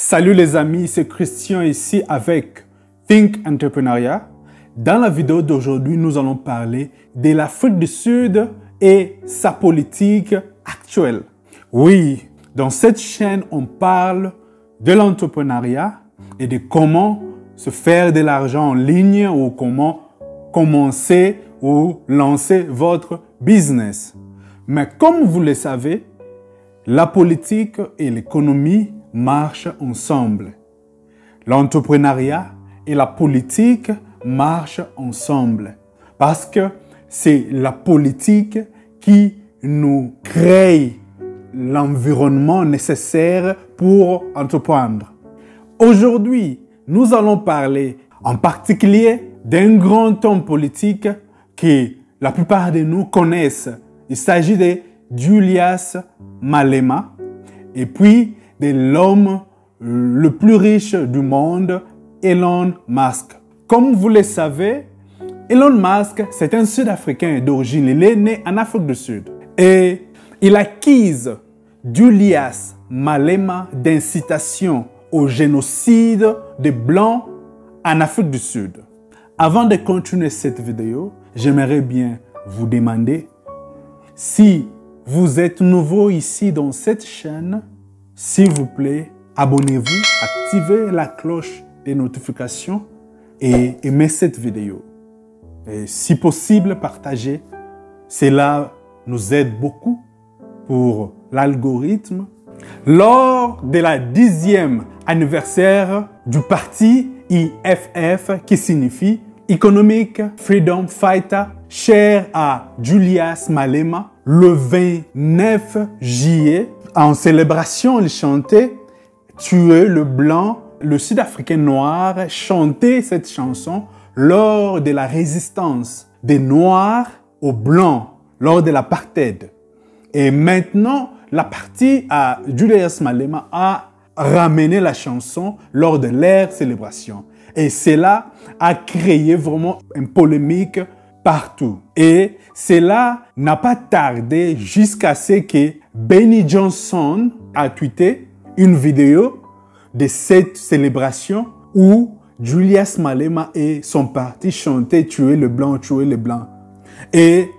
Salut les amis, c'est Christian ici avec Think Entrepreneuriat. Dans la vidéo d'aujourd'hui, nous allons parler de l'Afrique du Sud et sa politique actuelle. Oui, dans cette chaîne, on parle de l'entrepreneuriat et de comment se faire de l'argent en ligne ou comment commencer ou lancer votre business. Mais comme vous le savez, la politique et l'économie marchent ensemble. L'entrepreneuriat et la politique marchent ensemble parce que c'est la politique qui nous crée l'environnement nécessaire pour entreprendre. Aujourd'hui, nous allons parler en particulier d'un grand homme politique que la plupart de nous connaissent. Il s'agit de Julius Malema et puis de l'homme le plus riche du monde, Elon Musk. Comme vous le savez, Elon Musk, c'est un Sud-Africain d'origine. Il est né en Afrique du Sud. Et il accuse Julius Malema d'incitation au génocide des Blancs en Afrique du Sud. Avant de continuer cette vidéo, j'aimerais bien vous demander si vous êtes nouveau ici dans cette chaîne, s'il vous plaît, abonnez-vous, activez la cloche des notifications et aimez cette vidéo. Et si possible, partagez. Cela nous aide beaucoup pour l'algorithme. Lors de la 10e anniversaire du parti EFF, qui signifie Economic Freedom Fighter, cher à Julius Malema, le 29 juillet, en célébration, il chantait « Tuer le blanc ». Le Sud-Africain noir chantait cette chanson lors de la résistance des Noirs aux Blancs, lors de l'apartheid. Et maintenant, la partie à Julius Malema a ramené la chanson lors de leur célébration. Et cela a créé vraiment une polémique partout. Et cela n'a pas tardé jusqu'à ce que Benny Johnson a tweeté une vidéo de cette célébration où Julius Malema et son parti chantaient « Tuer le blanc, tuer le blanc ». Et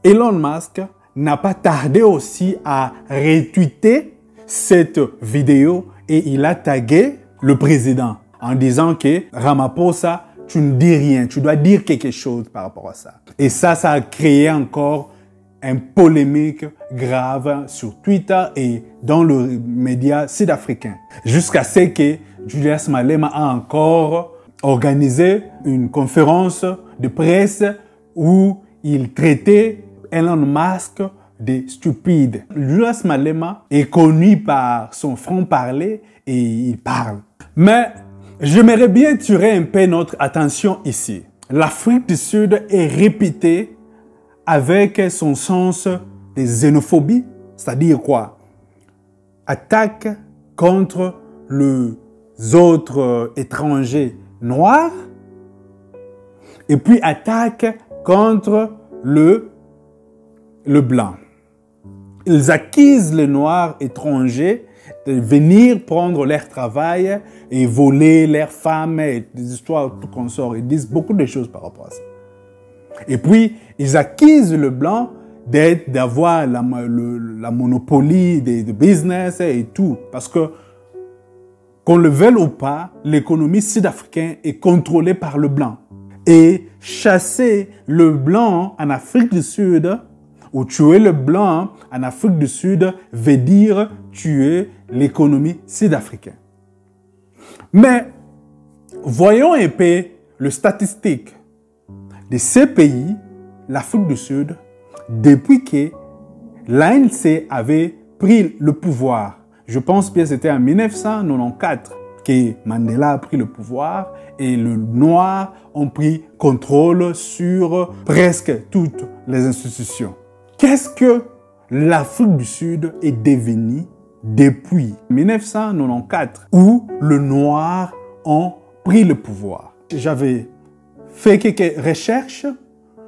Elon Musk n'a pas tardé aussi à retweeter cette vidéo et il a tagué le président en disant que Ramaphosa, tu ne dis rien, tu dois dire quelque chose par rapport à ça. Et ça a créé encore une polémique grave sur Twitter et dans le média sud-africain. Jusqu'à ce que Julius Malema a encore organisé une conférence de presse où il traitait Elon Musk de stupide. Julius Malema est connu par son franc-parler et il parle. Mais j'aimerais bien tirer un peu notre attention ici. L'Afrique du Sud est réputée avec son sens de xénophobie, c'est-à-dire quoi? Attaque contre les autres étrangers noirs et puis attaque contre le blanc. Ils accusent les noirs étrangers de venir prendre leur travail et voler leurs femmes et des histoires tout consort. Ils disent beaucoup de choses par rapport à ça. Et puis, ils accusent le blanc d'avoir la monopolie des business et tout. Parce que, qu'on le veuille ou pas, l'économie sud-africaine est contrôlée par le blanc. Et chasser le blanc en Afrique du Sud, ou tuer le blanc en Afrique du Sud, veut dire tuer l'économie sud-africaine. Mais, voyons un peu les statistiques de ces pays, l'Afrique du Sud, depuis que l'ANC avait pris le pouvoir. Je pense que c'était en 1994 que Mandela a pris le pouvoir et les Noirs ont pris contrôle sur presque toutes les institutions. Qu'est-ce que l'Afrique du Sud est devenue depuis 1994 où les Noirs ont pris le pouvoir? J'avais fait quelques recherches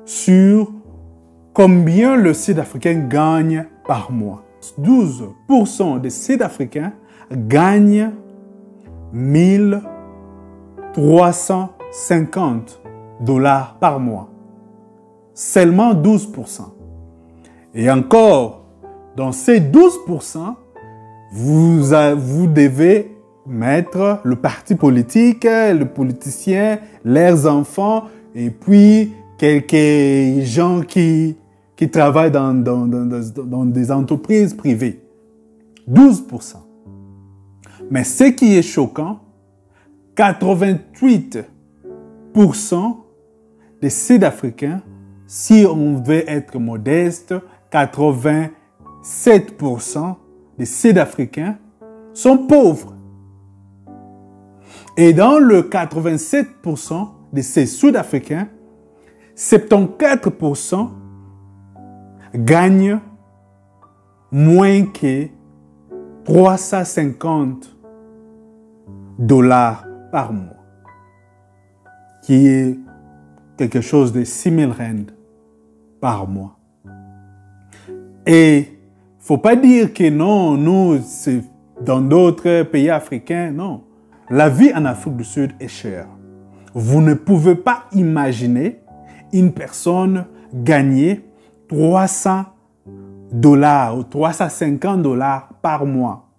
sur combien le Sud-Africain gagne par mois. 12% des Sud-Africains gagnent 1350 $ par mois. Seulement 12%. Et encore, dans ces 12%, vous devez mettre le parti politique, le politicien, leurs enfants, et puis quelques gens qui travaillent dans des entreprises privées. 12%. Mais ce qui est choquant, 88% des Sud-Africains, si on veut être modeste, 87% des Sud-Africains sont pauvres. Et dans le 87% de ces Sud-Africains, 74% gagnent moins que 350 $ par mois, qui est quelque chose de 6 000 rand par mois. Et il ne faut pas dire que non, nous, c'est dans d'autres pays africains, non. La vie en Afrique du Sud est chère. Vous ne pouvez pas imaginer une personne gagner 300 $ ou 350 $ par mois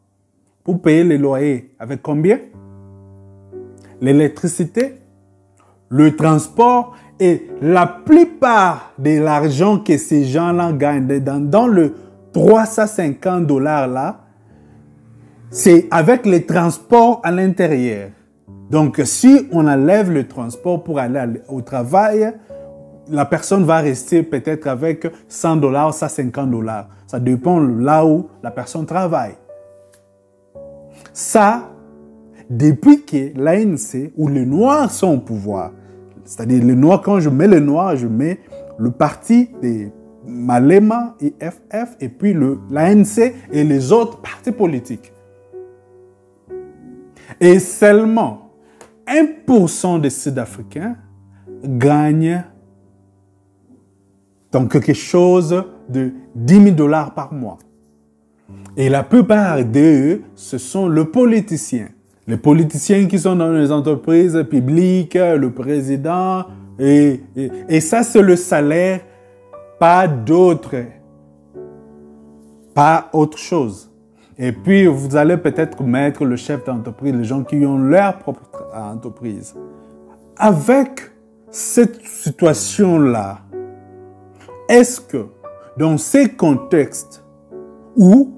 pour payer les loyers. Avec combien? L'électricité, le transport et la plupart de l'argent que ces gens-là gagnent dans le 350 $ là, c'est avec les transports à l'intérieur. Donc, si on enlève le transport pour aller au travail, la personne va rester peut-être avec 100 $, 150 $. Ça dépend là où la personne travaille. Ça, depuis que l'ANC ou les Noirs sont au pouvoir, c'est-à-dire les Noirs, quand je mets les Noirs, je mets le parti des Malema et FF et puis l'ANC et les autres partis politiques. Et seulement 1% des Sud-Africains gagnent donc quelque chose de 10 000 $ par mois. Et la plupart d'eux, ce sont les politiciens. Les politiciens qui sont dans les entreprises publiques, le président, et ça c'est le salaire, pas d'autre, pas autre chose. Et puis vous allez peut-être mettre le chef d'entreprise, les gens qui ont leur propre entreprise. Avec cette situation-là, est-ce que dans ces contextes où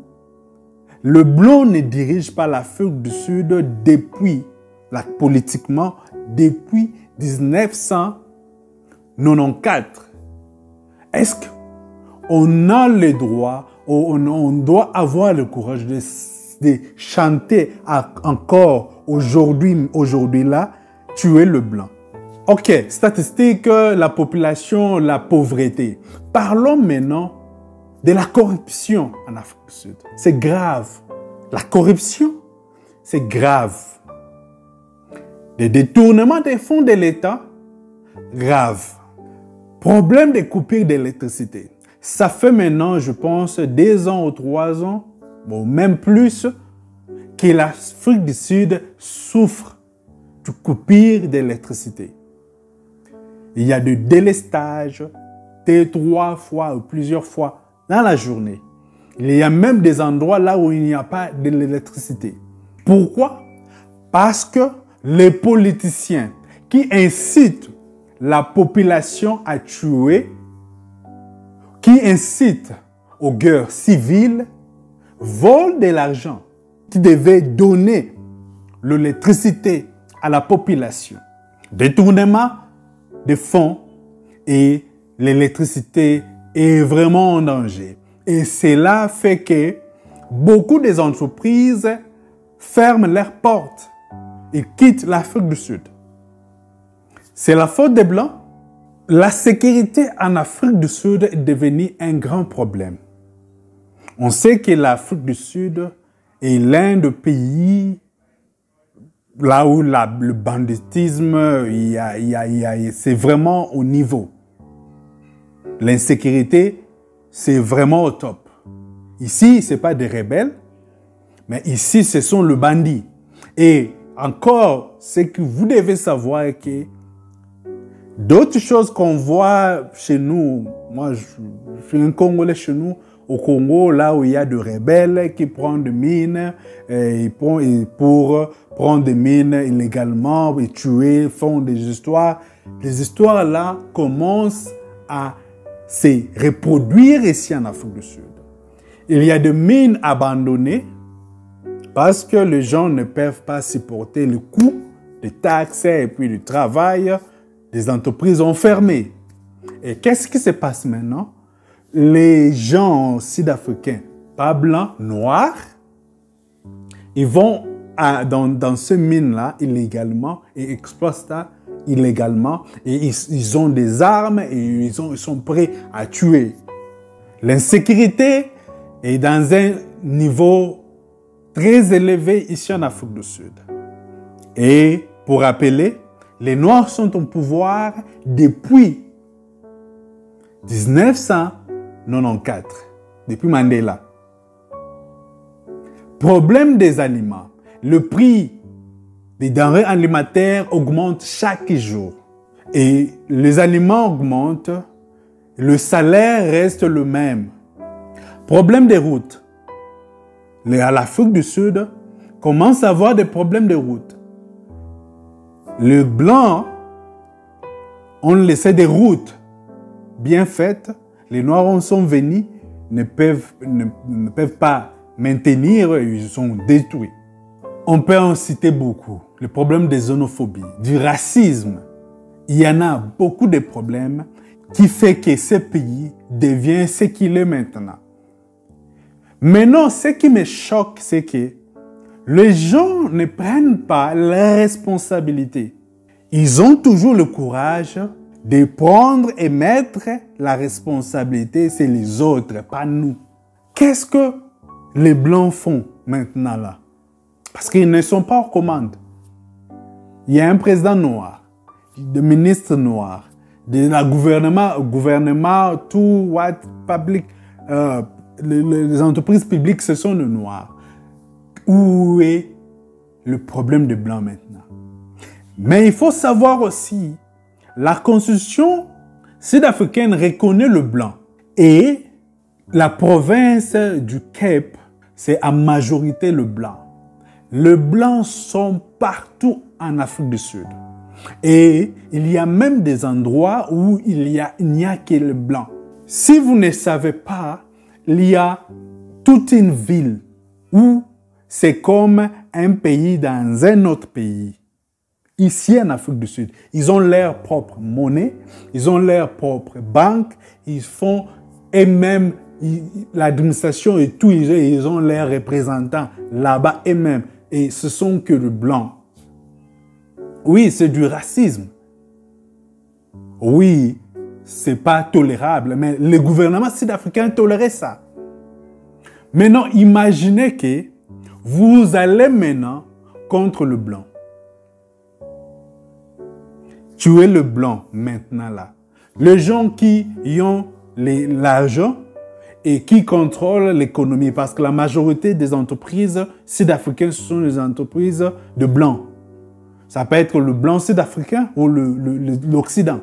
le blanc ne dirige pas l'Afrique du Sud politiquement depuis 1994, est-ce qu'on a le droit, on doit avoir le courage de chanter encore aujourd'hui là, tuer le blanc? Ok, statistiques, la population, la pauvreté. Parlons maintenant de la corruption en Afrique du Sud. C'est grave. La corruption, c'est grave. Des détournements des fonds de l'État, grave. Problème des coupures d'électricité. Ça fait maintenant, je pense, 2 ans ou 3 ans, ou même plus, que l'Afrique du Sud souffre de coupures d'électricité. Il y a du délestage 3 fois ou plusieurs fois dans la journée. Il y a même des endroits là où il n'y a pas d'électricité. Pourquoi? Parce que les politiciens qui incitent la population à tuer, qui incitent aux guerres civiles, volent de l'argent qui devait donner l'électricité à la population. Détournement des fonds et l'électricité est vraiment en danger. Et cela fait que beaucoup des entreprises ferment leurs portes et quittent l'Afrique du Sud. C'est la faute des Blancs. La sécurité en Afrique du Sud est devenue un grand problème. On sait que l'Afrique du Sud est l'un des pays là où le banditisme, c'est vraiment au niveau. L'insécurité, c'est vraiment au top. Ici, ce n'est pas des rebelles, mais ici, ce sont les bandits. Et encore, c'est que vous devez savoir que d'autres choses qu'on voit chez nous, moi je suis un Congolais chez nous, au Congo, là où il y a des rebelles qui prennent des mines, et pour prendre des mines illégalement, et tuer, font des histoires. Les histoires là commencent à se reproduire ici en Afrique du Sud. Il y a des mines abandonnées parce que les gens ne peuvent pas supporter le coût des taxes et puis du travail. Les entreprises ont fermé. Et qu'est-ce qui se passe maintenant? Les gens sud-africains, pas blancs, noirs, ils vont dans ces mines-là illégalement et exploitent ça illégalement. Et ils ont des armes et ils sont prêts à tuer. L'insécurité est dans un niveau très élevé ici en Afrique du Sud. Et pour rappeler, les Noirs sont au pouvoir depuis 1994, depuis Mandela. Problème des aliments. Le prix des denrées alimentaires augmente chaque jour. Et les aliments augmentent, le salaire reste le même. Problème des routes. L'Afrique du Sud commence à avoir des problèmes de routes. Les Blancs ont laissé des routes bien faites. Les Noirs en sont venus, ne peuvent pas maintenir, ils sont détruits. On peut en citer beaucoup. Le problème des xénophobies, du racisme. Il y en a beaucoup de problèmes qui font que ce pays devient ce qu'il est maintenant. Maintenant, ce qui me choque, c'est que les gens ne prennent pas la responsabilité. Ils ont toujours le courage de prendre et mettre la responsabilité sur les autres, pas nous. Qu'est-ce que les Blancs font maintenant là? Parce qu'ils ne sont pas aux commandes. Il y a un président noir, des ministres noirs, gouvernement, tout, what, public, les entreprises publiques, ce sont les noirs. Où est le problème des Blancs maintenant? Mais il faut savoir aussi, la Constitution sud-africaine reconnaît le blanc. Et la province du Cape, c'est en majorité le blanc. Les blancs sont partout en Afrique du Sud. Et il y a même des endroits où il n'y a que les blancs. Si vous ne savez pas, il y a toute une ville où c'est comme un pays dans un autre pays. Ici en Afrique du Sud, ils ont leur propre monnaie, ils ont leur propre banque, ils font eux-mêmes l'administration et tout, ils ont leurs représentants là-bas eux-mêmes. Et ce sont que les blancs. Oui, c'est du racisme. Oui, c'est pas tolérable, mais le gouvernement sud-africain tolérait ça. Maintenant, imaginez que vous allez maintenant contre le blanc. Tuer le blanc maintenant là. Les gens qui ont l'argent et qui contrôlent l'économie, parce que la majorité des entreprises sud-africaines, ce sont les entreprises de blancs. Ça peut être le blanc sud-africain ou l'Occident.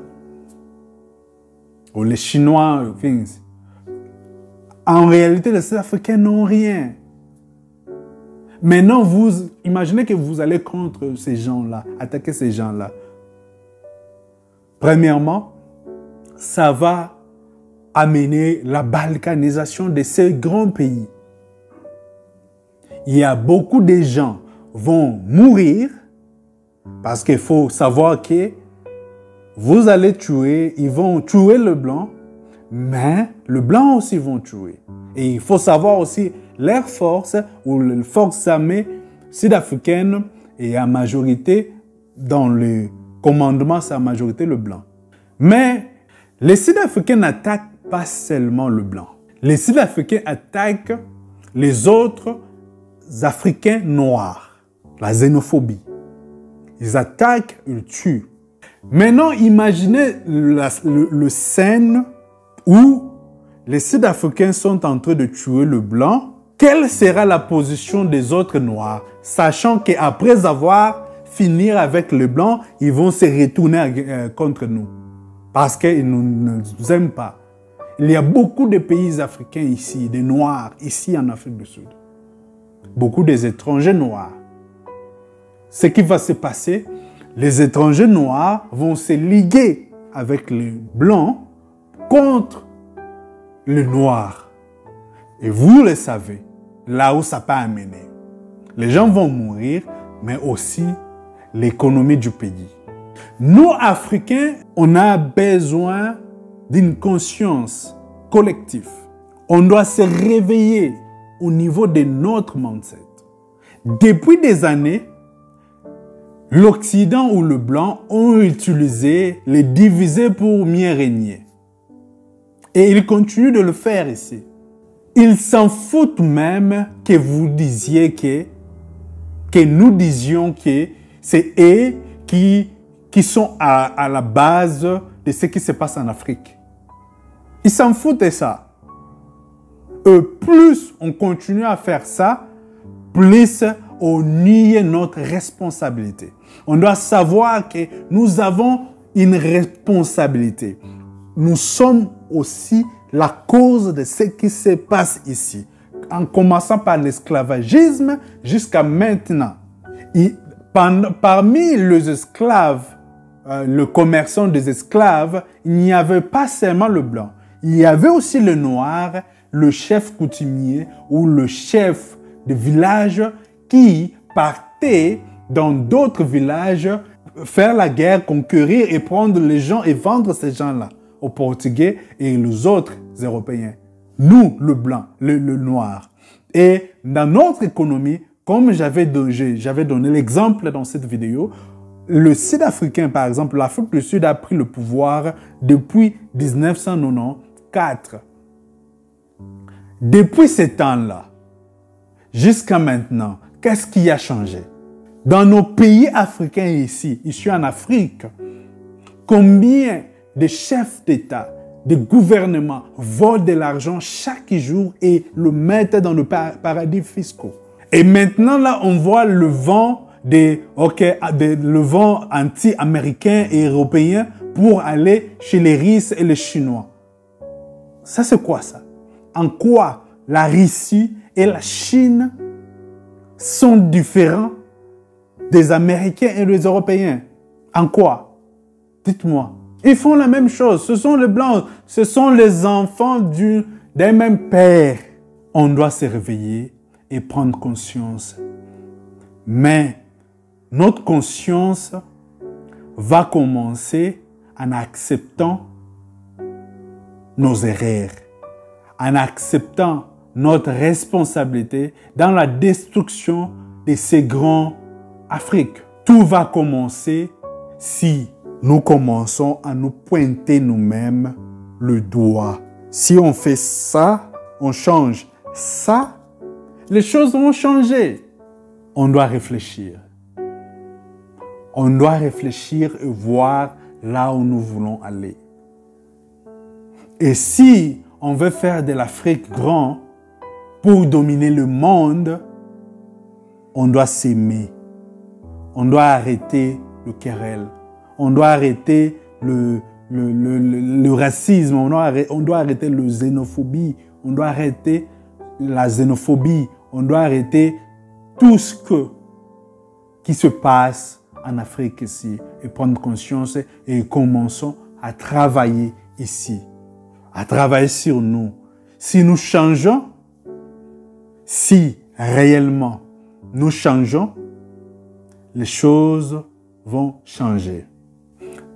Ou les Chinois. En réalité, les Sud-Africains n'ont rien. Maintenant, vous imaginez que vous allez contre ces gens-là, attaquer ces gens-là. Premièrement, ça va amener la balkanisation de ces grands pays. Il y a beaucoup de gens qui vont mourir parce qu'il faut savoir que vous allez tuer, ils vont tuer le blanc, mais le blanc aussi vont tuer. Et il faut savoir aussi leur force ou les forces armées sud-africaines et en majorité dans le commandement, c'est en majorité le blanc. Mais les Sud-Africains n'attaquent pas seulement le blanc. Les Sud-Africains attaquent les autres Africains noirs. La xénophobie. Ils attaquent, ils tuent. Maintenant, imaginez le scène où les Sud-Africains sont en train de tuer le blanc. Quelle sera la position des autres noirs, sachant qu'après avoir finir avec les Blancs, ils vont se retourner contre nous. Parce qu'ils ne nous aiment pas. Il y a beaucoup de pays africains ici, des Noirs, ici en Afrique du Sud. Beaucoup des étrangers noirs. Ce qui va se passer, les étrangers noirs vont se liguer avec les Blancs contre les Noirs. Et vous le savez, là où ça peut amener. Les gens vont mourir, mais aussi l'économie du pays. Nous, Africains, on a besoin d'une conscience collective. On doit se réveiller au niveau de notre mindset. Depuis des années, l'Occident ou le Blanc ont utilisé les diviser pour mieux régner. Et ils continuent de le faire ici. Ils s'en foutent même que vous disiez que nous disions que c'est eux qui sont à la base de ce qui se passe en Afrique. Ils s'en foutent de ça. Plus on continue à faire ça, plus on nie notre responsabilité. On doit savoir que nous avons une responsabilité. Nous sommes aussi la cause de ce qui se passe ici. En commençant par l'esclavagisme jusqu'à maintenant. Parmi les esclaves, le commerçant des esclaves, il n'y avait pas seulement le blanc. Il y avait aussi le noir, le chef coutumier ou le chef de village qui partait dans d'autres villages faire la guerre, conquérir et prendre les gens et vendre ces gens-là aux Portugais et aux autres Européens. Nous, le blanc, le noir. Et dans notre économie, comme j'avais donné l'exemple dans cette vidéo, le Sud-Africain, par exemple, l'Afrique du Sud a pris le pouvoir depuis 1994. Depuis ce temps-là, jusqu'à maintenant, qu'est-ce qui a changé? Dans nos pays africains ici en Afrique, combien de chefs d'État, de gouvernements volent de l'argent chaque jour et le mettent dans le paradis fiscaux? Et maintenant, là, on voit le vent le vent anti-américain et européen pour aller chez les Russes et les Chinois. Ça, c'est quoi ça? En quoi la Russie et la Chine sont différents des Américains et des Européens? En quoi? Dites-moi. Ils font la même chose. Ce sont les Blancs. Ce sont les enfants d'un même père. On doit se réveiller et prendre conscience. Mais notre conscience va commencer en acceptant nos erreurs, en acceptant notre responsabilité dans la destruction de ces grands Afriques. Tout va commencer si nous commençons à nous pointer nous-mêmes le doigt. Si on fait ça, on change ça, les choses vont changer. On doit réfléchir. On doit réfléchir et voir là où nous voulons aller. Et si on veut faire de l'Afrique grand pour dominer le monde, on doit s'aimer. On doit arrêter le querelle. On doit arrêter le racisme. On doit arrêter la xénophobie. On doit arrêter la xénophobie. On doit arrêter tout ce qui se passe en Afrique ici et prendre conscience et commençons à travailler ici, à travailler sur nous. Si nous changeons, si réellement nous changeons, les choses vont changer.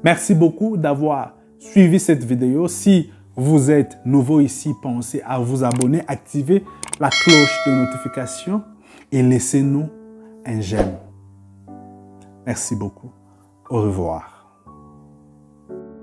Merci beaucoup d'avoir suivi cette vidéo. Si vous êtes nouveau ici, pensez à vous abonner, activer la cloche de notification et laissez-nous un j'aime. Merci beaucoup. Au revoir.